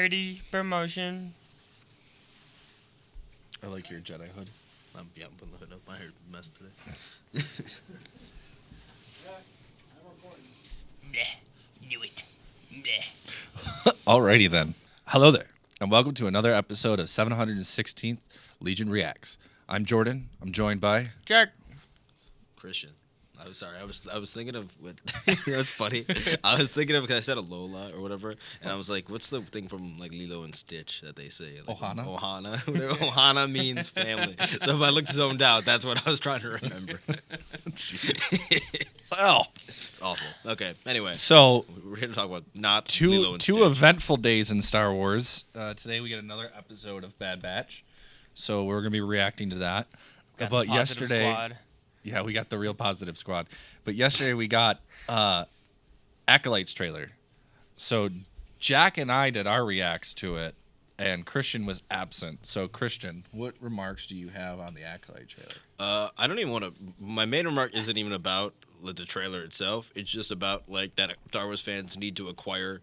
Alrighty, promotion. I like your Jedi hood. I'm putting the hood up. My hair messed today. Bleh, knew it. Bleh. Alrighty then. Hello there, and welcome to another episode of 716th Legion Reacts. I'm Jordan. I'm joined by... Jack. Christian. I'm sorry. I was thinking of what. You know, it's funny. I was thinking of because I said Alola or whatever, and I was like, "What's the thing from like Lilo and Stitch that they say?" Like, Ohana. Ohana. Ohana means family. So if I looked zoned out, that's what I was trying to remember. Well, it's awful. Okay. Anyway, so we're here to talk about not Lilo and two Stitch. eventful days in Star Wars. Today we get another episode of Bad Batch, so we're gonna be reacting to that. Got But the positive yesterday. Squad. Yeah, we got the real positive squad. But yesterday we got Acolyte's trailer. So Jack and I did our reacts to it, and Christian was absent. So Christian, what remarks do you have on the Acolyte trailer? I don't even want to. My main remark isn't even about the trailer itself. It's just about like that Star Wars fans need to acquire,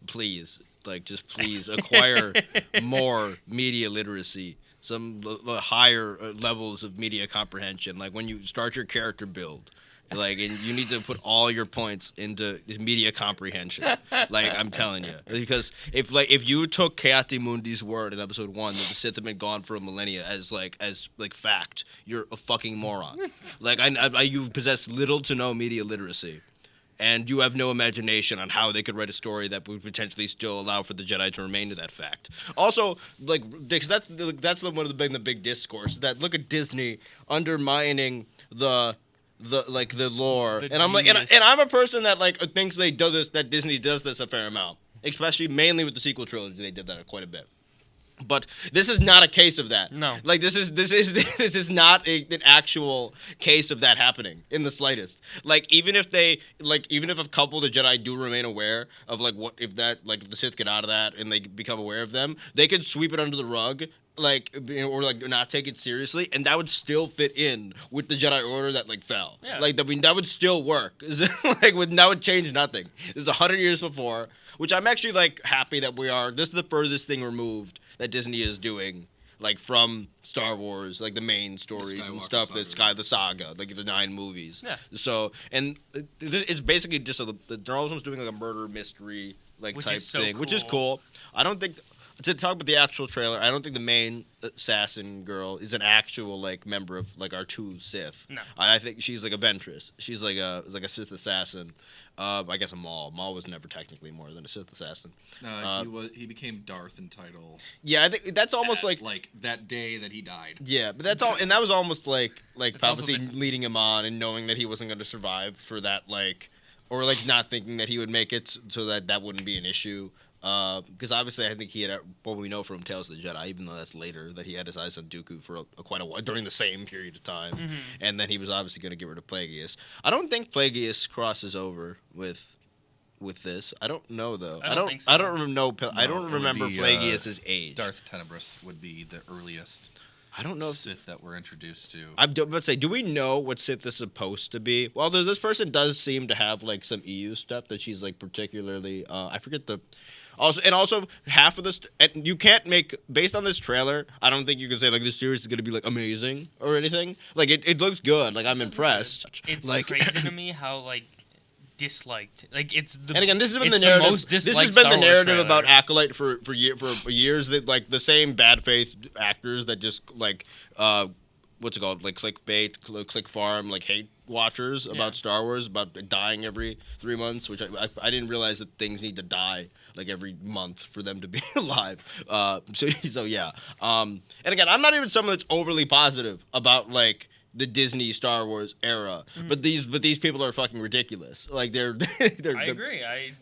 please acquire more media literacy. Some higher levels of media comprehension. Like when you start your character build, like, and you need to put all your points into media comprehension. Like I'm telling you, because if you took Ki-Adi-Mundi's word in episode 1 that the Sith have been gone for a millennia as fact, you're a fucking moron. Like you possess little to no media literacy. And you have no imagination on how they could write a story that would potentially still allow for the Jedi to remain to that fact. Also, like, because that's one of the big discourse that look at Disney undermining the lore, and I'm like, and I'm a person that like thinks they do this, that Disney does this a fair amount, especially mainly with the sequel trilogy. They did that quite a bit. But this is not a case of that. No. Like this is not an actual case of that happening in the slightest. Like even if a couple of the Jedi do remain aware of like what if the Sith get out of that and they become aware of them, they could sweep it under the rug. Or not take it seriously, and that would still fit in with the Jedi Order that fell. Yeah. That would still work. That would change nothing. This is 100 years before, which I'm actually happy that we are. This is the furthest thing removed that Disney is doing, from Star Wars, the main stories and stuff. The saga, the 9 movies. Yeah. So and it's basically just they're almost doing a murder mystery type thing, which is cool. I don't think. To talk about the actual trailer, I don't think the main assassin girl is an actual member of our 2 Sith. No. I think she's a Ventress. She's like a Sith assassin. I guess a Maul. Maul was never technically more than a Sith assassin. He became Darth in title. Yeah, I think that's almost like that day that he died. Yeah, but that's all, and that was almost like It's Palpatine leading him on and knowing that he wasn't going to survive for that or not thinking that he would make it so that wouldn't be an issue. Because obviously I think he had what we know from Tales of the Jedi, even though that's later, that he had his eyes on Dooku for quite a while during the same period of time, and then he was obviously going to get rid of Plagueis. I don't think Plagueis crosses over with this. I don't know though. I don't think so. I don't know. I don't it would remember be, Plagueis' age. Darth Tenebrous would be the earliest I don't know. Sith that we're introduced to. I'm about to say, do we know what Sith is supposed to be? Well, this person does seem to have some EU stuff that she's particularly. I forget the. Also, half of this, and you can't make, based on this trailer, I don't think you can say, this series is going to be, amazing or anything. It looks good. I'm impressed. It's crazy to me how, disliked. It's the. And again, this has been it's the narrative. most This has disliked been Star the Wars narrative trailer. about Acolyte for years. That the same bad faith actors that just what's it called? Clickbait, click farm, hate watchers about Star Wars, about dying every 3 months, which I didn't realize that things need to die every month for them to be alive. So yeah. And again, I'm not even someone that's overly positive about the Disney Star Wars era, but these people are fucking ridiculous. they're I agree. I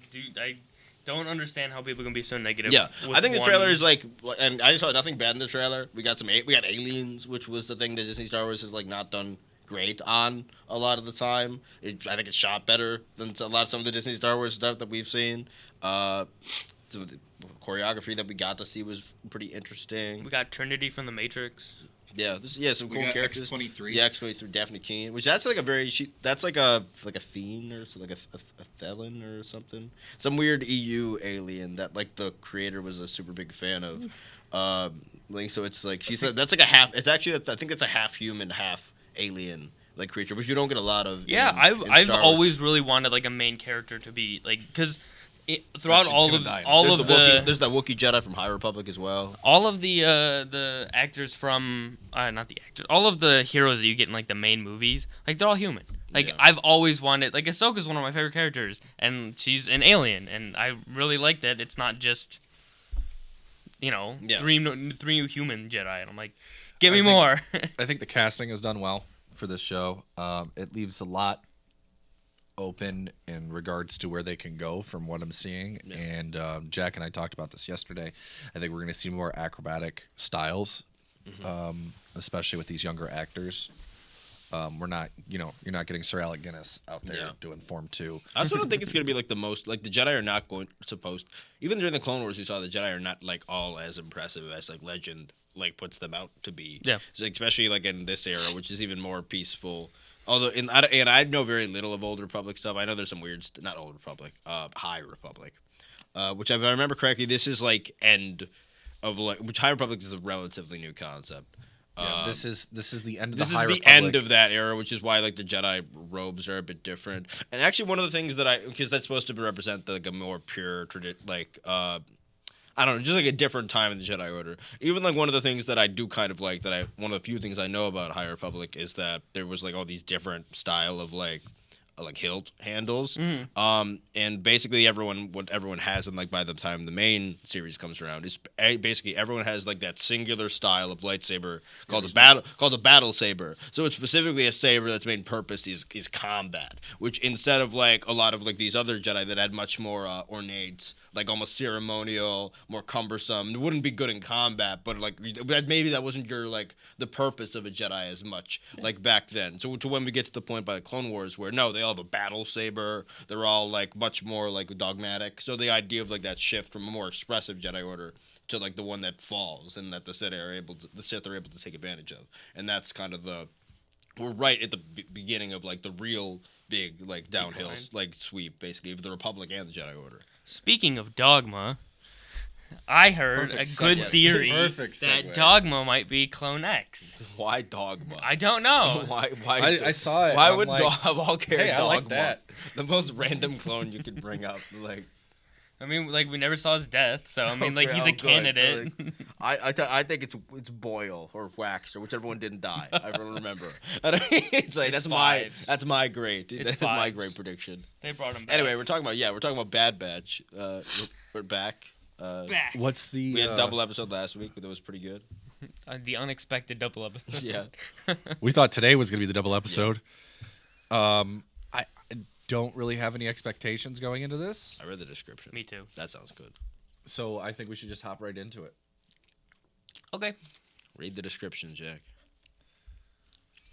don't understand how people can be so negative. Yeah, with I think the one- trailer is and I saw nothing bad in the trailer. We got aliens, which was the thing that Disney Star Wars has not done great on a lot of the time. I think it's shot better than some of the Disney Star Wars stuff that we've seen. Some of the choreography that we got to see was pretty interesting. We got Trinity from The Matrix. Yeah, some We cool got characters. X-23. Yeah, X-23, Daphne Keene, which that's like a very that's like a fiend or so, like a felon or something. Some weird EU alien that like the creator was a super big fan of. Like so, it's like she said that's like a half. It's actually I think it's a half human, half alien like creature, which you don't get a lot of. Yeah, in I've Star Wars. always really wanted like a main character to be like because throughout shit's all gonna of die in all There's of there's that Wookiee Jedi from High Republic as well. all of the actors from not the actors, all of the heroes that you get in like the main movies, like they're all human. Like Yeah. I've always wanted, like Ahsoka's one of my favorite characters, and she's an alien, and I really like that it's not just, Yeah. three human Jedi, and I'm like, give me think- more. I think the casting is done well for this show. It leaves a lot open in regards to where they can go from what I'm seeing. Yeah. And Jack and I talked about this yesterday. I think we're going to see more acrobatic styles, especially with these younger actors. We're not, you're not getting Sir Alec Guinness out there Yeah. doing Form 2. I also don't think it's gonna be like the most like the Jedi are not supposed even during the Clone Wars we saw the Jedi are not like all as impressive as like Legend like puts them out to be. Yeah. So, especially like in this era, which is even more peaceful. Although and I know very little of Old Republic stuff. I know there's some weird not Old Republic, High Republic, which if I remember correctly, this is like end of like which High Republic is a relatively new concept. Yeah, this is the end of This the is High the Republic. end of that era, which is why like the Jedi robes are a bit different. And actually, one of the things that because that's supposed to represent like a more pure like I don't know, just like a different time in the Jedi Order. Even like one of the things that I do kind of like one of the few things I know about High Republic is that there was like all these different style of like hilt handles. And basically what everyone has and like by the time the main series comes around is basically everyone has like that singular style of lightsaber called a battle saber. So it's specifically a saber that's main purpose is combat, which instead of like a lot of like these other Jedi that had much more ornate, like almost ceremonial, more cumbersome, it wouldn't be good in combat, but like maybe that wasn't your like the purpose of a Jedi as much like back then. So to when we get to the point by the Clone Wars where no, they all have a battle saber, they're all like much more like dogmatic. So the idea of like that shift from a more expressive Jedi Order to like the one that falls and that the Sith are able to take advantage of, and that's kind of we're right at the beginning of like the real big like downhill like sweep basically of the Republic and the Jedi Order. Speaking of dogma, I heard Perfect a good segue. theory Perfect that segue. Dogma might be Clone X. Why dogma? I don't know. Why? I saw it. Why I'm would like, of all characters hey, I dogma? like that. The most random clone you could bring up, like. I mean, like we never saw his death, so I mean, like he's a good. candidate. I think it's Boyle or Wax or whichever one didn't die. I don't remember. It's like It's that's vibes. my great. It's That's my vibes. great prediction. They brought him back. Anyway, we're talking about Bad Batch. We're back. back. What's the We had a double episode last week that was pretty good. The unexpected double episode. Yeah. We thought today was going to be the double episode. I don't really have any expectations going into this, I read the description. Me too. That sounds good. so I think we should just hop right into it. Okay. Read the description, Jack.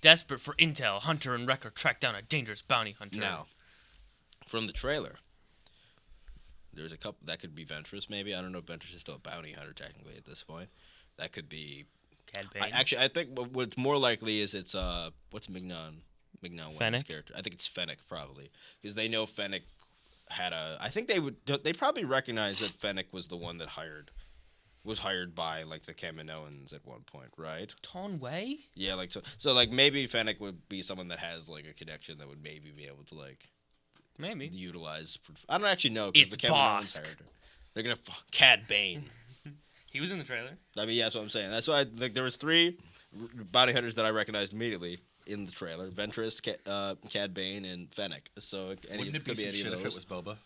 Desperate for intel, Hunter and Wrecker track down a dangerous bounty hunter. Now, from the trailer, there's a couple that could be Ventress. Maybe I don't know if Ventress is still a bounty hunter technically at this point. That could be. Cad Bane. I think what's more likely is it's what's Mignon Wayne's Fennec? character. I think it's Fennec probably because they know Fennec had a. I think they probably recognize that Fennec was the one that was hired by like the Kaminoans at one point, right? Ton Wei? Yeah, like so like maybe Fennec would be someone that has like a connection that would maybe be able to like Maybe. utilize. I don't actually know because the It's Kaminoans Bosk. hired her. They're gonna Cad Bane. He was in the trailer. I mean, yeah, that's what I'm saying. That's why there was 3 bounty hunters that I recognized immediately in the trailer: Ventress, Cad Bane, and Fennec. So Wouldn't it be could be some any shit of if those. it was Boba?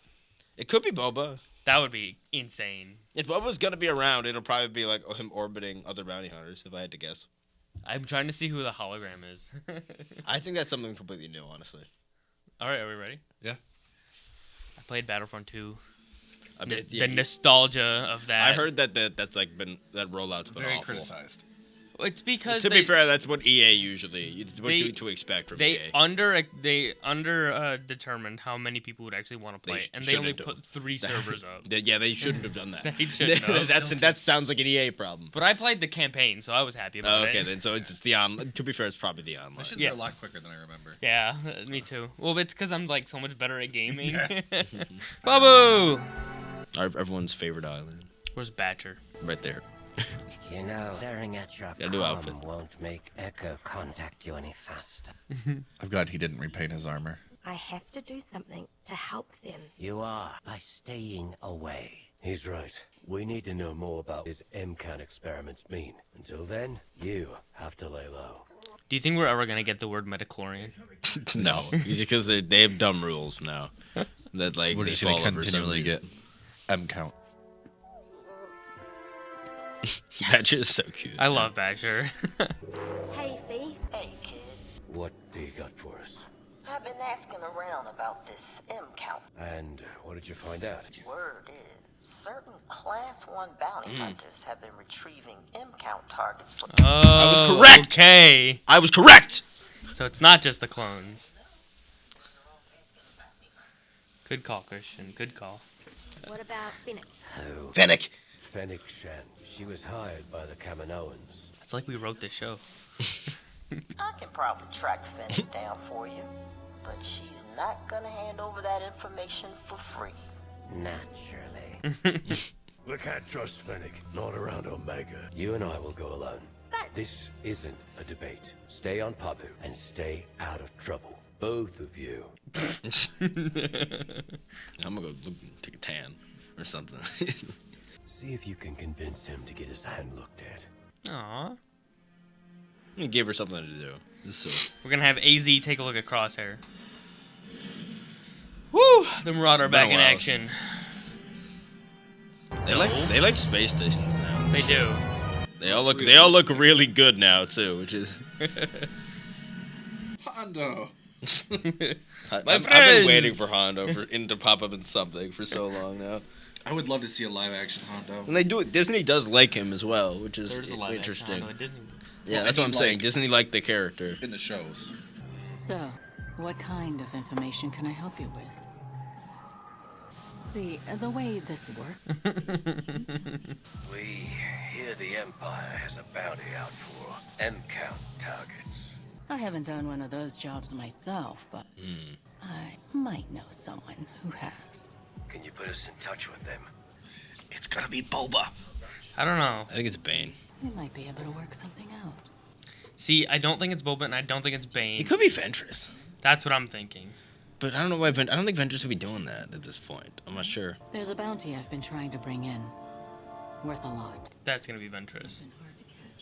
It could be Boba. That would be insane. If Boba's gonna be around, it'll probably be like him orbiting other bounty hunters. If I had to guess, I'm trying to see who the hologram is. I think that's something completely new, honestly. All right, are we ready? Yeah. I played Battlefront 2. I mean, The nostalgia of that. I heard that that's like been that rollout's been Very awful. criticized. It's because To be fair, that's what EA usually. It's what you to expect from they EA. determined how many people would actually want to play it, and they shouldn't only have. put 3 servers up. Yeah, they shouldn't have done that. They shouldn't have. That sounds like an EA problem. But I played the campaign, so I was happy about it. Okay, then so it's the on. To be fair, it's probably the online. Missions are a lot quicker than I remember. Yeah, me too. Well, it's because I'm like so much better at gaming. Babu! Everyone's favorite island, Where's Batcher? right there. You know, staring at your Got a new outfit. comm won't make Echo contact you any faster. I'm glad he didn't repaint his armor. I have to do something to help them. You are, by staying away. He's right. We need to know more about his MCAN experiments mean. Until then, you have to lay low. Do you think we're ever gonna get the word metachlorian? No, because they have dumb rules now that like We're they just gonna follow for some continually get reason. M count. Badger is so cute. I love Badger. Hey, Fee. Hey, kid. What do you got for us? I've been asking around about this M count. And what did you find out? Word is, certain Class 1 bounty hunters have been retrieving M count targets for. Oh, was correct! Okay. I was correct. So it's not just the clones. Good call, Christian. Good call. What about Finnick? Oh, Fennec. Fennec Shan. She was hired by the Kaminoans. It's like we wrote this show. I can probably track Fennec down for you, but she's not gonna hand over that information for free. Naturally. We can't trust Fennec. Not around Omega. You and I will go alone. But- This isn't a debate. Stay on Pabu and stay out of trouble. Both of you. I'm gonna go take a tan or something. See if you can convince him to get his hand looked at. Aw. I'm gonna give her something to do. So, We're gonna have AZ take a look at Crosshair. Woo! The Marauder back Been a in while. action. they like space stations now. They do. They all look really good now too, which is. Hondo. I've friends! been waiting for Hondo to pop up in something for so long now. I would love to see a live action Hondo. And they do it. Disney does like him as well, which is There's a lot interesting. of Disney. Yeah, Well, that's I what I'm mean, saying. like- Disney liked the character. In the shows. So, what kind of information can I help you with? See, the way this works, We hear the Empire has a bounty out for M-count targets. I haven't done one of those jobs myself, but I might know someone who has. Can you put us in touch with them? It's gonna be Boba. I don't know. I think it's Bane. We might be able to work something out. See, I don't think it's Boba and I don't think it's Bane. It could be Ventress, That's what I'm thinking. but I don't know why. I don't think Ventress would be doing that at this point. I'm not sure. There's a bounty I've been trying to bring in. Worth a lot. That's gonna be Ventress.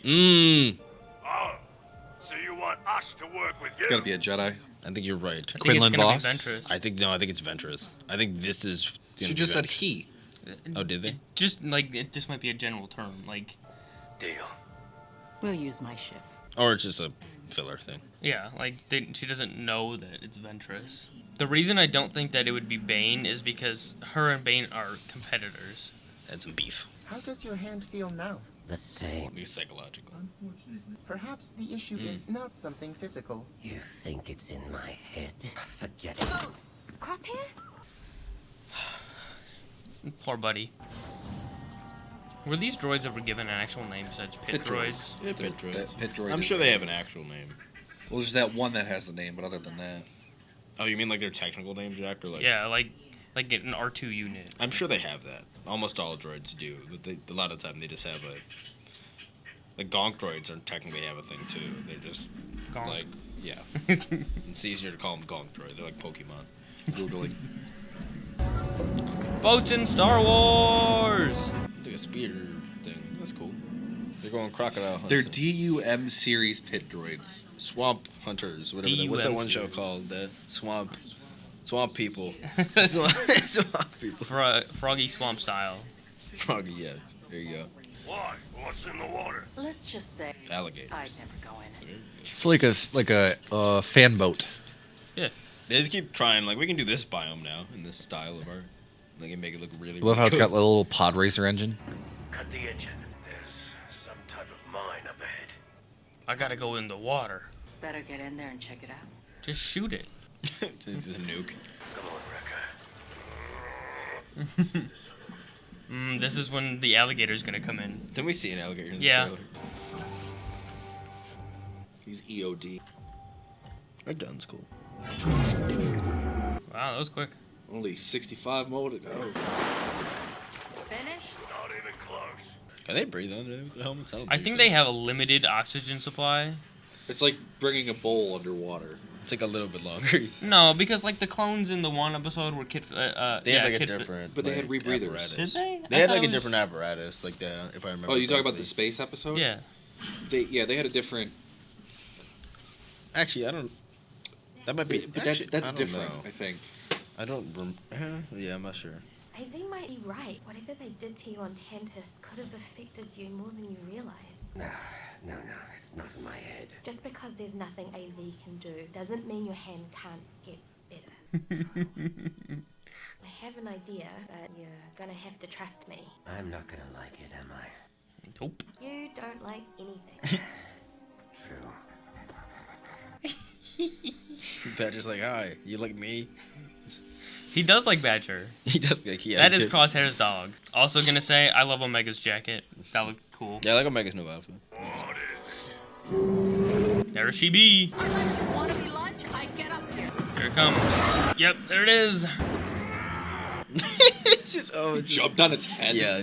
Mmm. Oh, so you want us to work with you? It's gotta be a Jedi. I think you're right. I think Quinlan it's gonna Voss? be Ventress. I think I think it's Ventress. I think this is. gonna She be just said Ventress. he. Oh, did they? It just might be a general term. Like, Deal. We'll use my ship. Or it's just a filler thing. yeah, like she doesn't know that it's Ventress. The reason I don't think that it would be Bane is because her and Bane are competitors. Had some beef. How does your hand feel now? The same. Maybe psychological. Perhaps the issue is not something physical. You think it's in my head? Forget it. Crosshair? Poor buddy. Were these droids ever given an actual name besides pit droids? Yeah, pit droids. That pit droid I'm is- sure they have an actual name. Well, there's that one that has the name, but other than that, Oh, you mean like their technical name, Jack, or like? Yeah, like an R2 unit. I'm sure they have that. Almost all droids do, but a lot of the time they just have a. The gonk droids are technically have a thing too. They're just Gonk. like, yeah. It's easier to call them gonk droids. They're like Pokemon. Googling. Boats in Star Wars. It's like a speeder thing. That's cool. They're going crocodile hunting. They're DUM series pit droids. Swamp hunters, whatever. What's that one show series. called? The Swamp people. Swamp people. Froggy Swamp style. Froggy, yeah. There you go. Why? What's in the water? Let's just say Alligators. I'd never go in. It's like a fan boat. Yeah. They just keep trying. Like we can do this biome now in this style of art. Like and make it look really. I love how really it's got good. a little pod racer engine. Cut the engine. There's some type of mine up ahead. I gotta go in the water. Better get in there and check it out. Just shoot it. This is a nuke. Come on, Wrecker. This is when the alligator's gonna come in. Didn't we see an alligator in the Yeah. trailer? He's EOD. Our done's cool. Wow, that was quick. Only 65 more to go. Finished? Not even close. Can they breathe under the helmets? I don't I think so. they have a limited oxygen supply. It's like bringing a bowl underwater. It's like a little bit longer. No, because like the clones in the one episode were They had like a Kid different. But they had like, rebreathers. apparatus. Did they? They I had thought like a it was- different apparatus, like the if I remember. Oh, you talking about the correctly. space episode? Yeah. They had a different. Actually, I don't. That might be. But actually, that's I don't different. know. I think. I don't. Yeah, I'm not sure. AZ might be right. Whatever they did to you on Tantus could have affected you more than you realize. No, it's not in my head. Just because there's nothing AZ can do doesn't mean your hand can't get better. I have an idea, but you're gonna have to trust me. I'm not gonna like it, am I? Nope. You don't like anything. True. Badger's like, hi, you like me? He does like Badger. He does like That is Crosshair's dog. Also gonna say, I love Omega's jacket. That looked cool. Yeah, I like Omega's new outfit. What is it? There she be. Unless you want to be lunch, I get up here. Here it comes. Yep, there it is. It's just Jumped on its head. Yeah.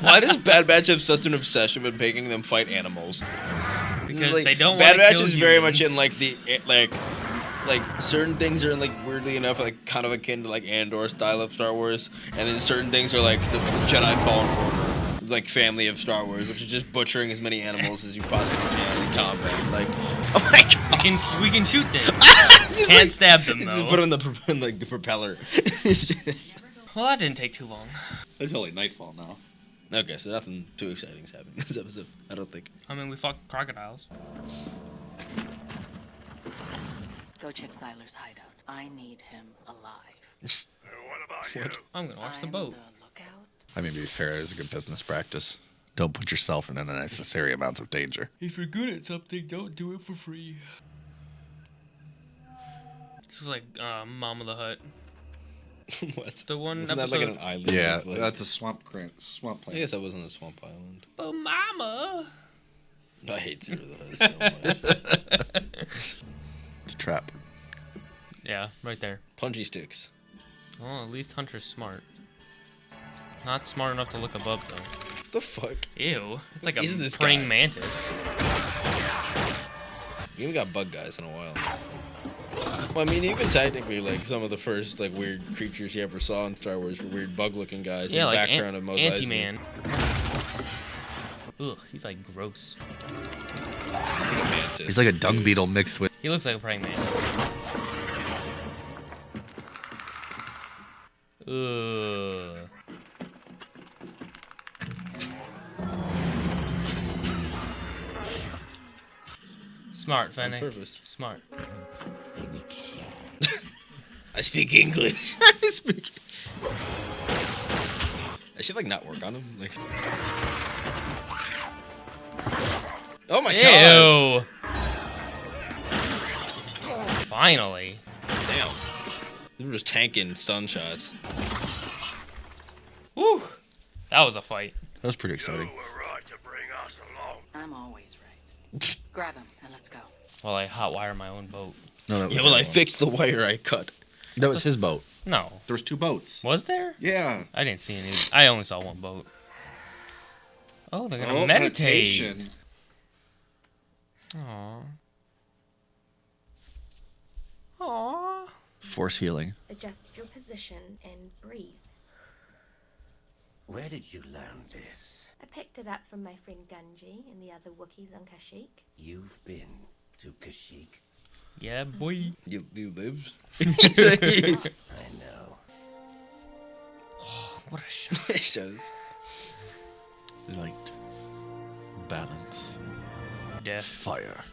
Why does Bad Batch have such an obsession with making them fight animals? Because Like, they don't Bad want to Batch kill is very much humans. in like the like certain things are like weirdly enough like kind of akin to like Andor style of Star Wars, and then certain things are like the Jedi Fallen Order, like family of Star Wars, which is just butchering as many animals as you possibly can in combat. Like, oh my god, We can shoot them. Just, Can't like, stab them just though. put them in like the propeller. Well, that didn't take too long. It's only nightfall now. Okay, so nothing too exciting's happening this episode. I don't think. I mean, we fought crocodiles. Go check Siler's hideout. I need him alive. What about you? I'm gonna watch the I'm boat. the lookout. I mean, to be fair, it is a good business practice. Don't put yourself in unnecessary amounts of danger. If you're good at something, don't do it for free. This is like Mama the Hut. What? The one Isn't that episode. like an island? Yeah, like, That's a swamp I plant. guess that wasn't a swamp island. But Mama. I hate Zero the Hut so much. It's a trap. Yeah, right there. Punchy sticks. Well, at least Hunter's smart. Not smart enough to look above though. What the fuck? Ew, it's like Is a this praying guy? mantis. We haven't got bug guys in a while. Well, I mean, even technically, like some of the first like weird creatures you ever saw in Star Wars were weird bug-looking guys Yeah, in the like background of Mos Eisley. Anti-Man. Ugh, he's like gross. He's like a mantis. He's like a dung beetle mixed with. He looks like a praying mantis. Ugh. Smart, Fennec. purpose. Smart. I speak English. I speak. I should like not work on him. Like. Oh my god! Ew. Finally. Damn. They were just tanking stun shots. Woo. That was a fight. That was pretty You exciting. were right to bring us along. I'm always right. Grab him and let's go. While I hotwire my own boat. No, that was Yeah, well, I his boat. fixed the wire I cut. That was his boat. No. There was 2 boats. Was there? Yeah. I didn't see any. I only saw one boat. Oh, they're gonna Oh, meditate. meditation. Aww. Aww. Force healing. Adjust your position and breathe. Where did you learn this? I picked it up from my friend Gunji and the other Wookiees on Kashyyyk. You've been to Kashyyyk? Yeah, boy. You lived? I know. What a shot. It shows. Light. Balance. Death. Fire.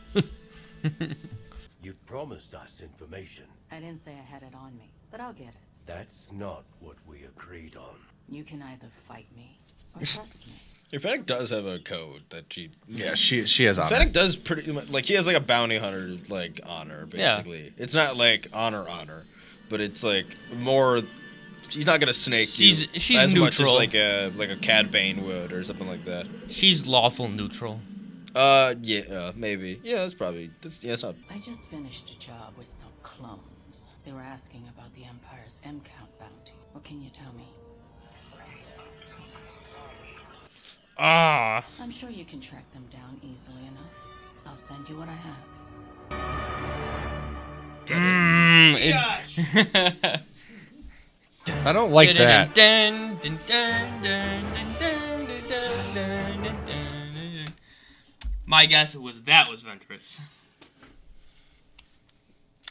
You promised us information. I didn't say I had it on me, but I'll get it. That's not what we agreed on. You can either fight me or trust me. Fennec does have a code that she. Yeah, she has honor. Fennec does pretty much like she has like a bounty hunter like honor basically. Yeah. It's not like honor, but it's like more. She's not gonna snake you She's as much neutral. as like a Cad Bane would or something like that. She's lawful neutral. Yeah, maybe. Yeah, that's not. I just finished a job with some clones. They were asking about the Empire's M count bounty. What can you tell me? Ah. I'm sure you can track them down easily enough. I'll send you what I have. I don't like that. My guess was Ventress.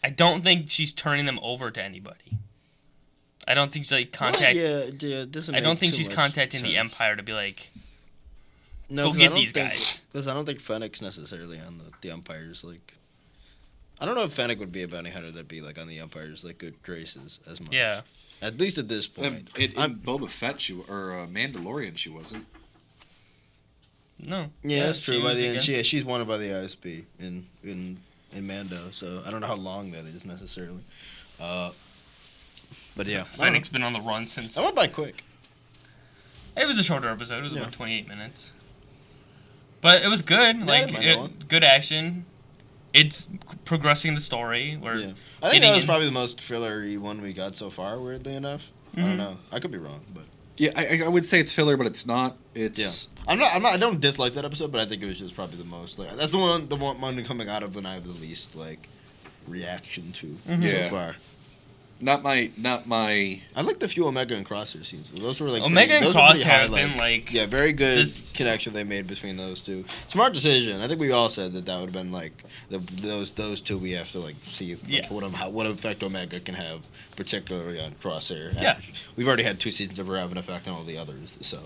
I don't think she's turning them over to anybody. I don't think she's like contact. It doesn't. I don't think too she's much contacting the sense. Empire to be like, No, go 'cause I get don't these think- guys. Because I don't think Fennec's necessarily on the Empire's like. I don't know if Fennec would be a bounty hunter that'd be like on the Empire's like good graces as much. Yeah. At least at this point. In Boba Fett, or Mandalorian, she wasn't. No. Yeah, that's true. she By was the end, against- she's wanted by the ISB in Mando, so I don't know how long that is necessarily. But yeah, Fennec's been on the run since. I went by quick. It was a shorter episode. It was Yeah. about 28 minutes. But it was good. I Like, didn't mind that one. good action. It's progressing the story. Yeah, We're I think getting that was in- probably the most fillery one we got so far. Weirdly enough, I Mhm. don't know. I could be wrong, but Yeah, I would say it's filler, but it's not. It's yeah, I'm not. I don't dislike that episode, but I think it was just probably the most. Like that's the one coming out of when I have the least like reaction to Yeah. so far. not my. I like the few Omega and Crosshair scenes. Those were like Omega and those were pretty Crosshair high, have been, like, yeah, very good this- connection they made between those two. Smart decision. I think we all said that would have been like those two. We have to like see like, Yeah. what effect Omega can have, particularly on Crosshair. Yeah. We've already had 2 seasons of her have an effect on all the others. So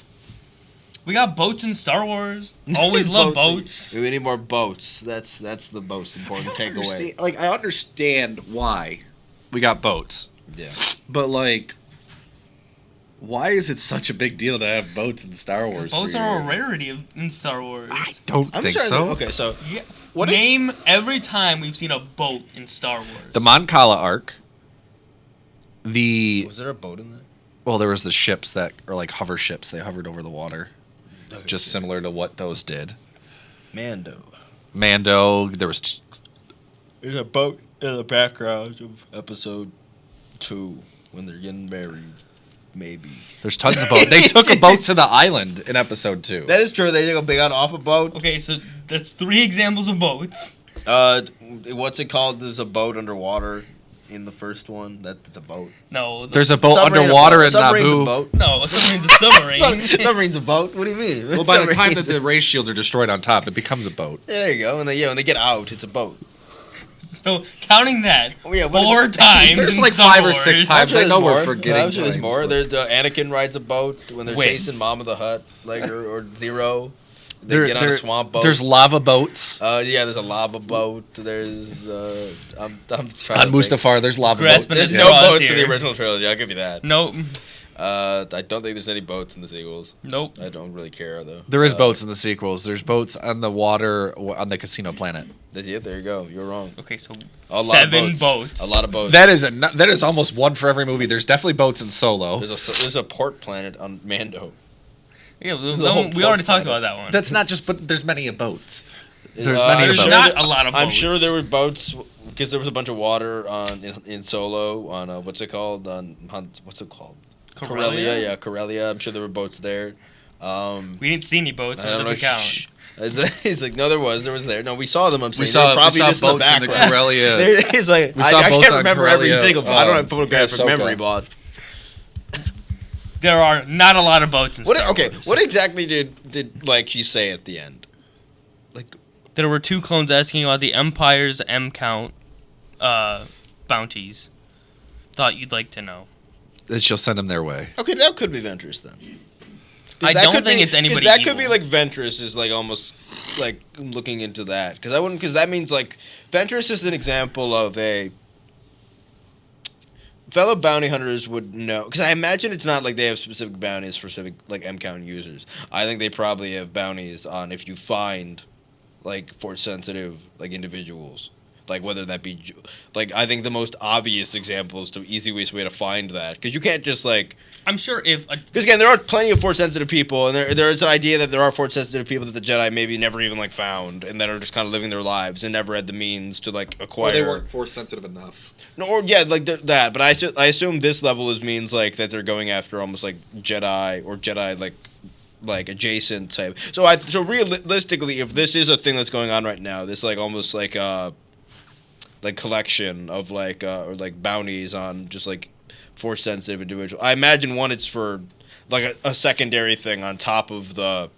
We got boats in Star Wars. Always love boats. We need more boats. That's the most important takeaway. Like I understand why we got boats, Yeah. but like, why is it such a big deal to have boats in Star Wars? Boats for are a your- rarity in Star Wars. Don't I'm think trying so. to okay, so Yeah. What if- Name every time we've seen a boat in Star Wars. The Mon Cala arc. The was there a boat in there? well, there was the ships that are like hover ships. They hovered over the water, Okay, just similar to what those did. Mando. Mando. There was There's a boat in the background of episode 2 when they're getting married. Maybe. there's tons of boats. They took a boat to the island in episode 2. That is true. They got off a boat. Okay, so that's 3 examples of boats. What's it called? There's a boat underwater in the first one. That's a boat. No. There's a boat Submarine, underwater in submarine's a Naboo. boat. No, a submarine's a submarine. Submarine's a boat. What do you mean? Well, by the time that Submarine's the a- ray shields are destroyed on top, it becomes a boat. There you go. And when they get out, it's a boat. So counting that Oh, yeah, what is 4 it? times. There's in like Star 5 or 6 Wars. times. I know we're forgetting. I'm sure there's times, more. but- There's Anakin rides a boat when they're Wait. chasing Mom of the Hut, like or Zero. They There- get on a there- swamp boat. There's lava boats. Yeah, there's a lava boat. There's I'm trying On to think. Mustafar, there's lava Grasping boats. There's at no straws boats in the here. original trilogy. I'll give you that. Nope. I don't think there's any boats in the sequels. Nope. I don't really care though. There is boats in the sequels. There's boats on the water on the casino planet. That's it. There you go. You're wrong. Okay, so A lot of 7 boats. A lot of boats. That is almost one for every movie. There's definitely boats in Solo. There's a port planet on Mando. Yeah, There's a whole we already port talked planet. about that one. That's not just, but there's many boats. There's Uh, many I'm of sure them. Not that- a lot of I'm boats. sure there were boats because there was a bunch of water in Solo on what's it called what's it called? Corellia? Yeah, Corellia. I'm sure there were boats there. We didn't see any boats, so I it don't know. doesn't count. Shh. It's like no, there was there. No, we saw them. I'm saying We they saw were probably boats just in the in the background. Corellia. He's like We saw I boats can't on remember every Corellia, single. I don't have photographic Ahsoka. memory, boss. There are not a lot of boats in Star Wars. What exactly did like she say at the end? Like There were 2 clones asking about the Empire's M count bounties. Thought you'd like to know. That she'll send them their way. okay, that could be Ventress then. 'Cause I that don't could think be- it's anybody 'cause that could be evil. like Ventress is like almost like looking into that because that means like Ventress is an example of fellow bounty hunters would know, because I imagine it's not like they have specific bounties for specific like M-count users. I think they probably have bounties on if you find like force sensitive like individuals, like whether that be like I think the most obvious example is the easiest way to find that, because you can't just like. I'm sure if Because again, there are plenty of force sensitive people, and there is an idea that there are force sensitive people that the Jedi maybe never even like found, and that are just kind of living their lives and never had the means to like acquire. Or they weren't force sensitive enough. No, or yeah, like that. But I assume this level means like that they're going after almost like Jedi or Jedi like adjacent type. So realistically, if this is a thing that's going on right now, this like almost like collection of like or like bounties on just like force sensitive individual. I imagine one it's for like a secondary thing on top of the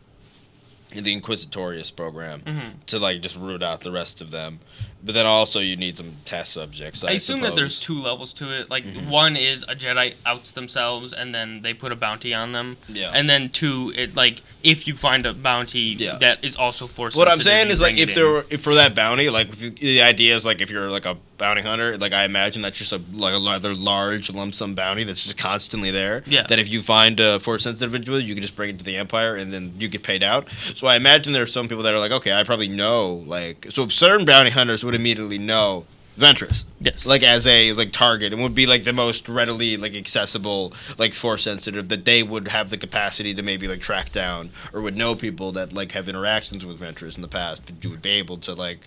Inquisitorius program to like just root out the rest of them. But then also you need some test subjects. I assume that there's two levels to it. Like one is a Jedi outs themselves and then they put a bounty on them. Yeah. And then two, it like if you find a bounty that is also force What sensitive. I'm saying is like if for that bounty, like the idea is like if you're like a bounty hunter, like I imagine that's just a rather large lump sum bounty that's just constantly there. Yeah. That if you find a force sensitive individual, you can just bring it to the Empire and then you get paid out. So I imagine there are some people that are like, okay, I probably know like so if certain bounty hunters would immediately know Ventress. Yes. Like as a like target and would be like the most readily like accessible like force sensitive that they would have the capacity to maybe like track down or would know people that like have interactions with Ventress in the past that you would be able to like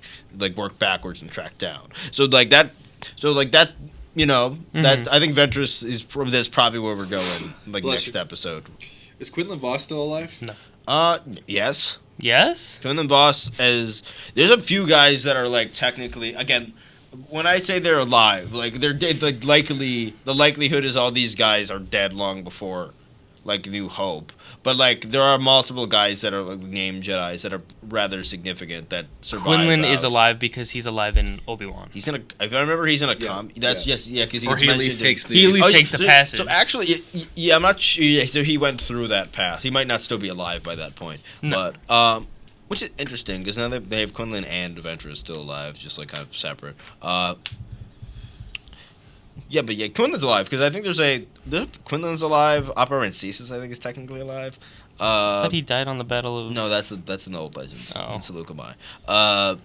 work backwards and track down. So that you know that I think Ventress is that's probably where we're going like next episode. Is Quinlan Voss still alive? No. Yes. Yes? Quinlan Voss there's a few guys that are like technically again when I say they're alive, like they're dead, like likely the likelihood is all these guys are dead long before like New Hope. But like there are multiple guys that are like named Jedis that are rather significant that survive. Quinlan is alive because he's alive in Obi-Wan. He's in a. If I remember, he's in a That's because he at least takes the passage. So actually, yeah, I'm not sure. Yeah, so he went through that path. He might not still be alive by that point, but which is interesting because now they have Quinlan and Ventress still alive, just like kind of separate. Yeah, but Quinlan's alive because I think there's Quinlan's alive. Opera Rancisis, I think, is technically alive. Said he died on the Battle of. No, that's an old Legends. Oh. It's Seleucami. But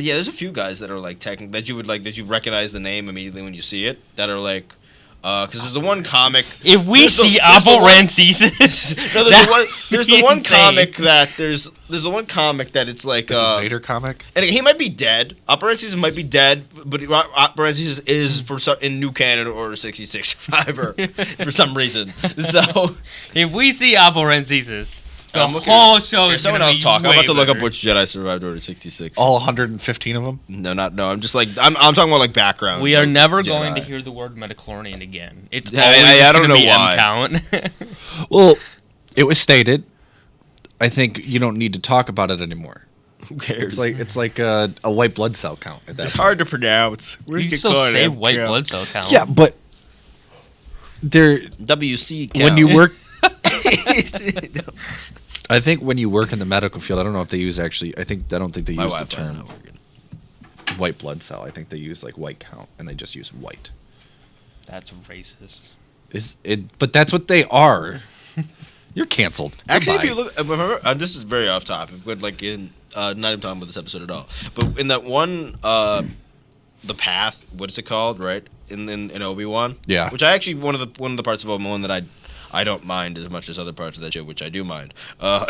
yeah, there's a few guys that are like that you recognize the name immediately when you see it. That are like. Because there's the one comic. If we see Opera Rancisis, no, there's the one comic that there's the one comic that it's like it's a Vader comic, and he might be dead. Opera Rancisis might be dead, but Opera Rancisis is for some in New Canon Order 66 survivor for some reason. So if we see Opera Rancisis. The whole show is someone else talk. I'm about to look up which Jedi survived Order 66. All 115 of them? No. I'm just like I'm talking about like background. We are never Jedi. going to hear the word metachlorian again. It's I don't know why. M-count. Well, it was stated. I think you don't need to talk about it anymore. Who cares? It's like a white blood cell count. At that it's point. hard to pronounce. You can still say white blood cell count. Yeah, but there WC count. when you work. I think when you work in the medical field, I don't know if they use I don't think they use the term white blood cell. I think they use like white count, and they just use white. That's racist. But that's what they are. You're canceled. Actually, Goodbye. if you look, remember, this is very off topic, but like in not even talking about this episode at all. But in that one, the path, what is it called? Right in Obi-Wan. Yeah. Which I actually one of the parts of Obi-Wan that I don't mind as much as other parts of that show, which I do mind. But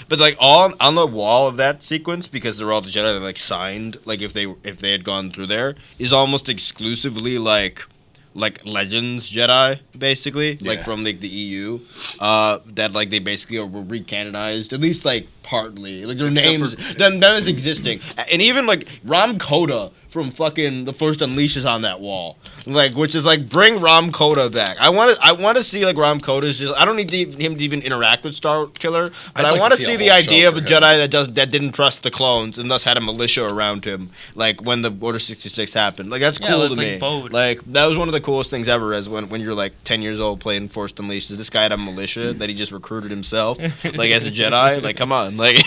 like all on the wall of that sequence, because they're all the Jedi that like signed, like if they had gone through there, is almost exclusively like Legends Jedi, basically, like from like the EU, that like they basically were recanonized, at least like partly, like their names, them as existing, and even like Ram Koda from fucking The Force Unleashed is on that wall, like which is like bring Ram Koda back. I want to see like Ram Koda's just. I don't need him to even interact with Star Killer, but I want to see the idea of a Jedi that didn't trust the clones and thus had a militia around him, like when the Order 66 happened. Like that's cool to me. Like that was one of the coolest things ever. As when you're like 10 years old playing Force Unleashed, this guy had a militia that he just recruited himself, like as a Jedi. Like come on, like.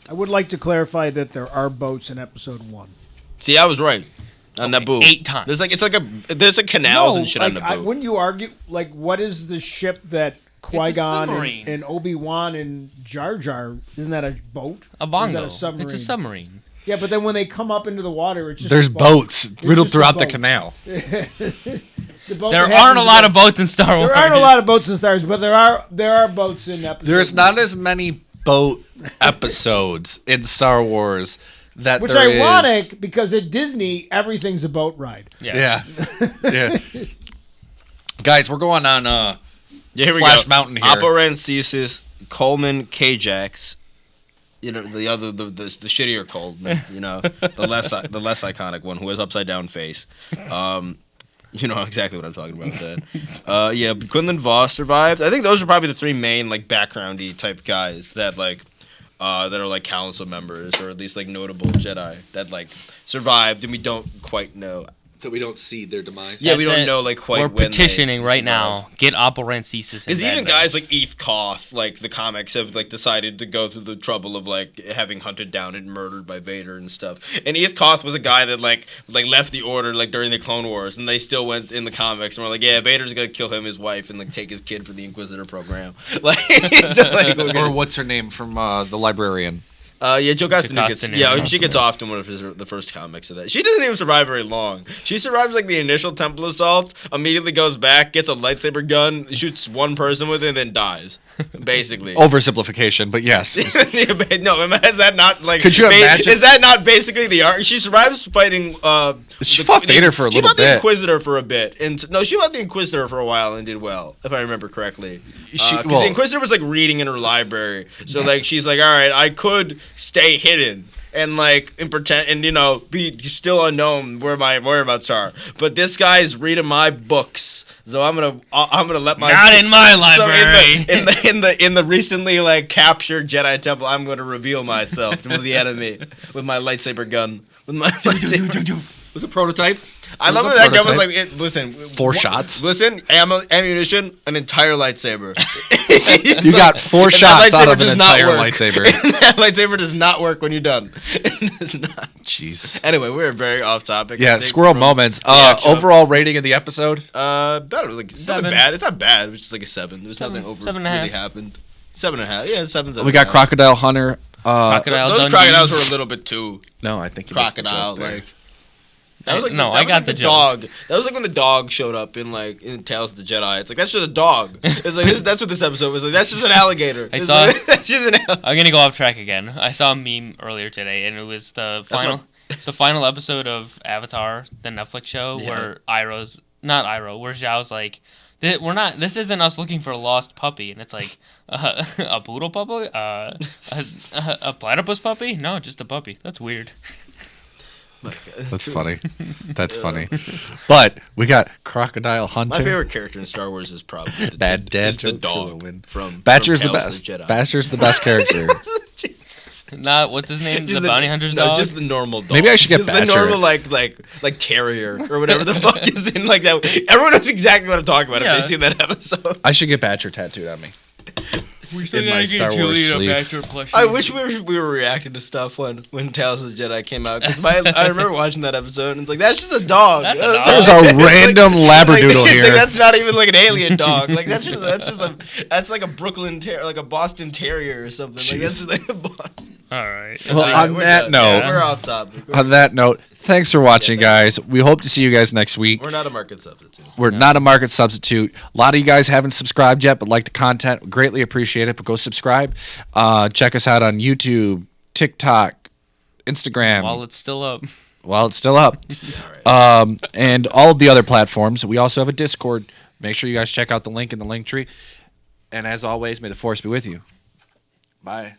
I would like to clarify that there are boats in Episode 1. See, I was right. On Naboo. 8 times. There's a canals and shit on Naboo. Wouldn't you argue, like, what is the ship that Qui-Gon submarine. and Obi-Wan and Jar Jar, isn't that a boat? A bongo. Or is that a submarine? It's a submarine. Yeah, but then when they come up into the water, it's just There's a boat. boats It's riddled just a throughout the boat. canal. The boat There that aren't a happens lot to- of boats in Star Wars. There aren't a lot of boats in Star Wars, but there are boats in episodes. There's not as many boat episodes in Star Wars that Which there ironic is. because at Disney everything's a boat ride. Yeah. Guys, we're going on Here we Splash go. Mountain here. Oppo Rancesis, Coleman, K-Jax. You know, the other, the shittier Coleman, you know, the less iconic one who has upside down face. You know exactly what I'm talking about with that. Yeah, Quinlan Voss survived. I think those are probably the 3 main, like, backgroundy type guys that, like, that are, like, council members or at least, like, notable Jedi that, like, survived and we don't quite know. That we don't see their demise. Yeah, we That's don't it. know, like, quite We're when petitioning they right survive. now. Get Oppo Rancesis. Because even guys like Eth Koth, like the comics, have like decided to go through the trouble of like having hunted down and murdered by Vader and stuff. And Eth Koth was a guy that like left the Order like during the Clone Wars, and they still went in the comics and were like, yeah, Vader's gonna kill him, his wife, and like take his kid for the Inquisitor program. Like, so, like we're Or gonna, what's her name from the librarian? yeah, Joe Castaneda gets, Castaneda. she gets off in one of the first comics of that. She doesn't even survive very long. She survives like the initial Temple assault, immediately goes back, gets a lightsaber gun, shoots one person with it, and then dies. Basically. Oversimplification, but yes. No, is that not like? Could you imagine? Is that not basically the arc? She survives fighting. She fought Vader for a little She fought the bit. Inquisitor for a bit, and no, she fought the Inquisitor for a while and did well, if I remember correctly. 'Cause the Inquisitor was like reading in her library, so like she's like, all right, I could stay hidden and like and pretend and you know be still unknown where my whereabouts are, but this guy's reading my books, so I'm gonna let my Not in my library. So in the recently like captured Jedi Temple, I'm gonna reveal myself to the enemy with my lightsaber gun. With my lightsaber. Was it prototype? I love that guy was like, listen, 4 shots. Listen, ammunition, an entire lightsaber. You got 4 shots out of an entire lightsaber. And that lightsaber does not work when you're done. It does not. Jeez. Anyway, we're very off topic. Yeah, squirrel moments. Overall rating of the episode? Better. Like, it's not 7. bad. It's not bad. It's just like a 7. There's 7, nothing over 7.5. really happened. 7.5. Yeah, 7. We got Crocodile Hunter. Crocodile Those Dundee. crocodiles were a little bit too No, I think you missed the crocodile. joke there. Like that was like No, that I was got like the the joke. dog. That was like when the dog showed up in Tales of the Jedi. It's like that's just a dog. It's like that's what this episode was like. That's just an alligator. I It's saw- like, that's just an alligator. I'm gonna go off track again. I saw a meme earlier today, and it was the final episode of Avatar, the Netflix show, Yeah. where where Zhao's like, this isn't us looking for a lost puppy, and it's like, a poodle puppy, a platypus puppy? No, just a puppy. That's weird. That's funny. That's funny. But we got Crocodile Hunter. My favorite character in Star Wars is probably the, Bad Dad is the jokes dog will win. from Badger's the Tales best. of the Jedi. Badger's the best character. Not what's his name? Just The bounty hunter's no, dog. just the normal dog. Maybe I should get just Badger. the normal like terrier or whatever the fuck is in like that. Everyone knows exactly what I'm talking about Yeah. if they see that episode. I should get Badger tattattooed on me. We in my Star Wars sleeve. I wish we were reacting to stuff when Tales of the Jedi came out because I remember watching that episode and it's like that's just a dog. That's a dog. There's a random labradoodle it's here. Like, that's not even like an alien dog. Like that's like a Brooklyn like a Boston Terrier or something. Like that's just like a Boston. All right. Well, on that note, we're off topic. On that note, thanks for watching, guys. We hope to see you guys next week. We're not a market substitute. We're not a market substitute. A lot of you guys haven't subscribed yet, but like the content. We greatly appreciate it. But go subscribe. Check us out on YouTube, TikTok, Instagram. While it's still up. And all of the other platforms. We also have a Discord. Make sure you guys check out the link in the link tree. And as always, may the force be with you. Bye.